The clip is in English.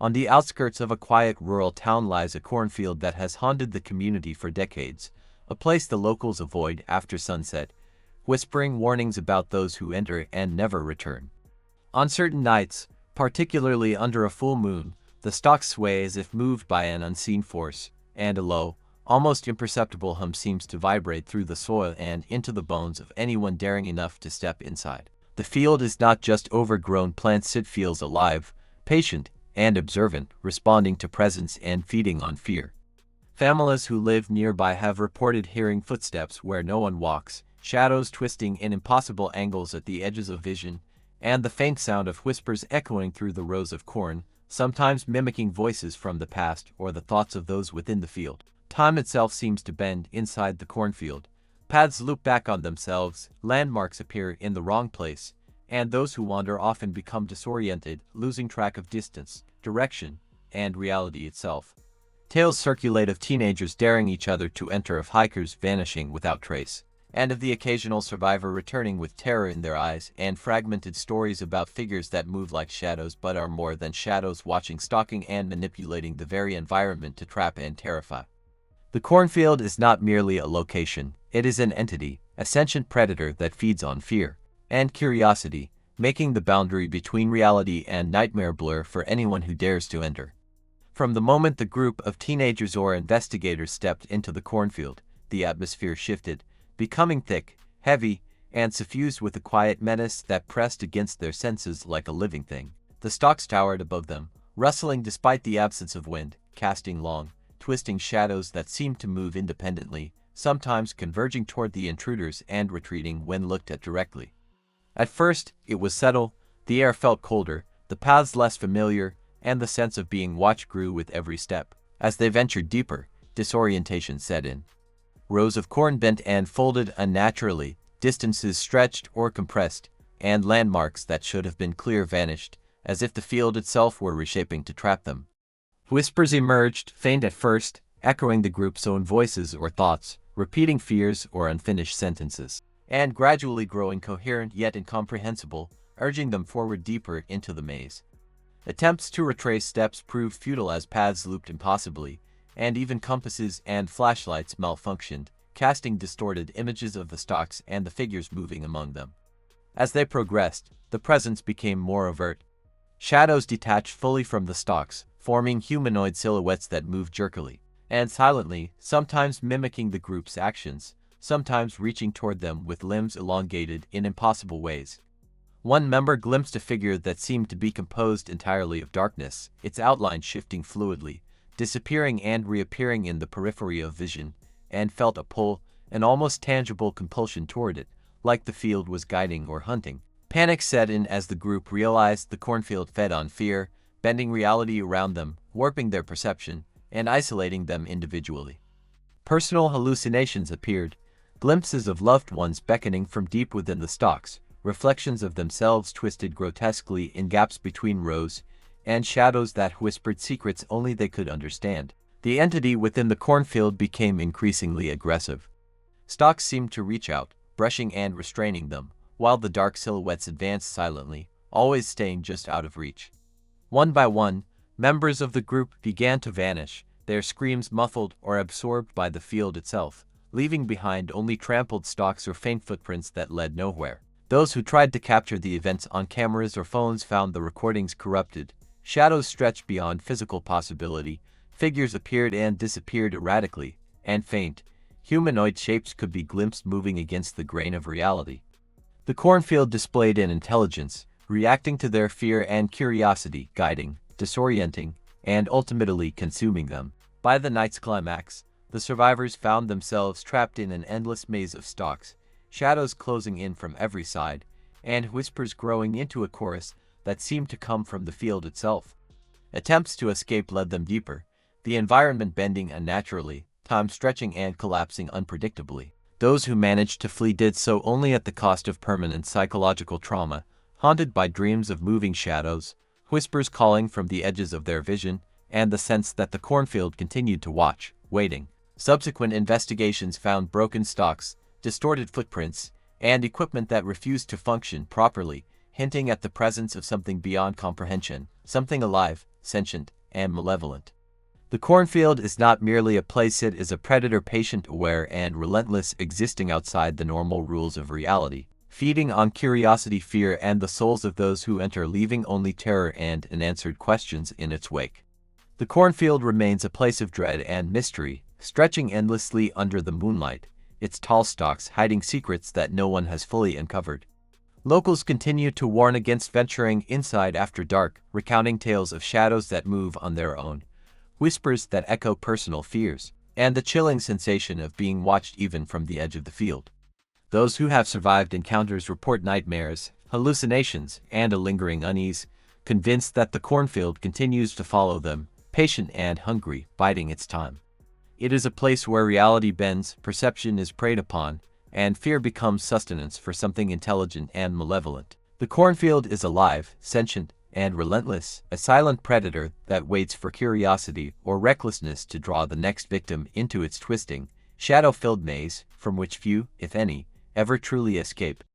On the outskirts of a quiet rural town lies a cornfield that has haunted the community for decades, a place the locals avoid after sunset, whispering warnings about those who enter and never return. On certain nights, particularly under a full moon, the stalks sway as if moved by an unseen force, and a low, almost imperceptible hum seems to vibrate through the soil and into the bones of anyone daring enough to step inside. The field is not just overgrown plants, it feels alive, patient, and observant, responding to presence and feeding on fear. Families who live nearby have reported hearing footsteps where no one walks, shadows twisting in impossible angles at the edges of vision, and the faint sound of whispers echoing through the rows of corn, sometimes mimicking voices from the past or the thoughts of those within the field. Time itself seems to bend inside the cornfield. Paths loop back on themselves, landmarks appear in the wrong place, and those who wander often become disoriented, losing track of distance, direction, and reality itself. Tales circulate of teenagers daring each other to enter, of hikers vanishing without trace, and of the occasional survivor returning with terror in their eyes, and fragmented stories about figures that move like shadows but are more than shadows, watching, stalking, and manipulating the very environment to trap and terrify. The cornfield is not merely a location, it is an entity, a sentient predator that feeds on fear and curiosity, making the boundary between reality and nightmare blur for anyone who dares to enter. From the moment the group of teenagers or investigators stepped into the cornfield, the atmosphere shifted, becoming thick, heavy, and suffused with a quiet menace that pressed against their senses like a living thing. The stalks towered above them, rustling despite the absence of wind, casting long, twisting shadows that seemed to move independently, sometimes converging toward the intruders and retreating when looked at directly. At first, it was subtle, the air felt colder, the paths less familiar, and the sense of being watched grew with every step. As they ventured deeper, disorientation set in. Rows of corn bent and folded unnaturally, distances stretched or compressed, and landmarks that should have been clear vanished, as if the field itself were reshaping to trap them. Whispers emerged, faint at first, echoing the group's own voices or thoughts, repeating fears or unfinished sentences, and gradually growing coherent yet incomprehensible, urging them forward deeper into the maze. Attempts to retrace steps proved futile as paths looped impossibly, and even compasses and flashlights malfunctioned, casting distorted images of the stalks and the figures moving among them. As they progressed, the presence became more overt. Shadows detached fully from the stalks, forming humanoid silhouettes that moved jerkily and silently, sometimes mimicking the group's actions, sometimes reaching toward them with limbs elongated in impossible ways. One member glimpsed a figure that seemed to be composed entirely of darkness, its outline shifting fluidly, disappearing and reappearing in the periphery of vision, and felt a pull, an almost tangible compulsion toward it, like the field was guiding or hunting. Panic set in as the group realized the cornfield fed on fear, bending reality around them, warping their perception, and isolating them individually. Personal hallucinations appeared, glimpses of loved ones beckoning from deep within the stalks, reflections of themselves twisted grotesquely in gaps between rows, and shadows that whispered secrets only they could understand. The entity within the cornfield became increasingly aggressive. Stalks seemed to reach out, brushing and restraining them, while the dark silhouettes advanced silently, always staying just out of reach. One by one, members of the group began to vanish, their screams muffled or absorbed by the field itself, leaving behind only trampled stalks or faint footprints that led nowhere. Those who tried to capture the events on cameras or phones found the recordings corrupted. Shadows stretched beyond physical possibility, figures appeared and disappeared erratically, and faint, humanoid shapes could be glimpsed moving against the grain of reality. The cornfield displayed an intelligence, reacting to their fear and curiosity, guiding, disorienting, and ultimately consuming them. By the night's climax, the survivors found themselves trapped in an endless maze of stalks, shadows closing in from every side, and whispers growing into a chorus that seemed to come from the field itself. Attempts to escape led them deeper, the environment bending unnaturally, time stretching and collapsing unpredictably. Those who managed to flee did so only at the cost of permanent psychological trauma, haunted by dreams of moving shadows, whispers calling from the edges of their vision, and the sense that the cornfield continued to watch, waiting. Subsequent investigations found broken stalks, distorted footprints, and equipment that refused to function properly, hinting at the presence of something beyond comprehension, something alive, sentient, and malevolent. The cornfield is not merely a place, it is a predator patient, aware, and relentless, existing outside the normal rules of reality, feeding on curiosity, fear, and the souls of those who enter, leaving only terror and unanswered questions in its wake. The cornfield remains a place of dread and mystery, stretching endlessly under the moonlight, its tall stalks hiding secrets that no one has fully uncovered. Locals continue to warn against venturing inside after dark, recounting tales of shadows that move on their own, whispers that echo personal fears, and the chilling sensation of being watched even from the edge of the field. Those who have survived encounters report nightmares, hallucinations, and a lingering unease, convinced that the cornfield continues to follow them, patient and hungry, biding its time. It is a place where reality bends, perception is preyed upon, and fear becomes sustenance for something intelligent and malevolent. The cornfield is alive, sentient, and relentless, a silent predator that waits for curiosity or recklessness to draw the next victim into its twisting, shadow-filled maze from which few, if any, ever truly escape.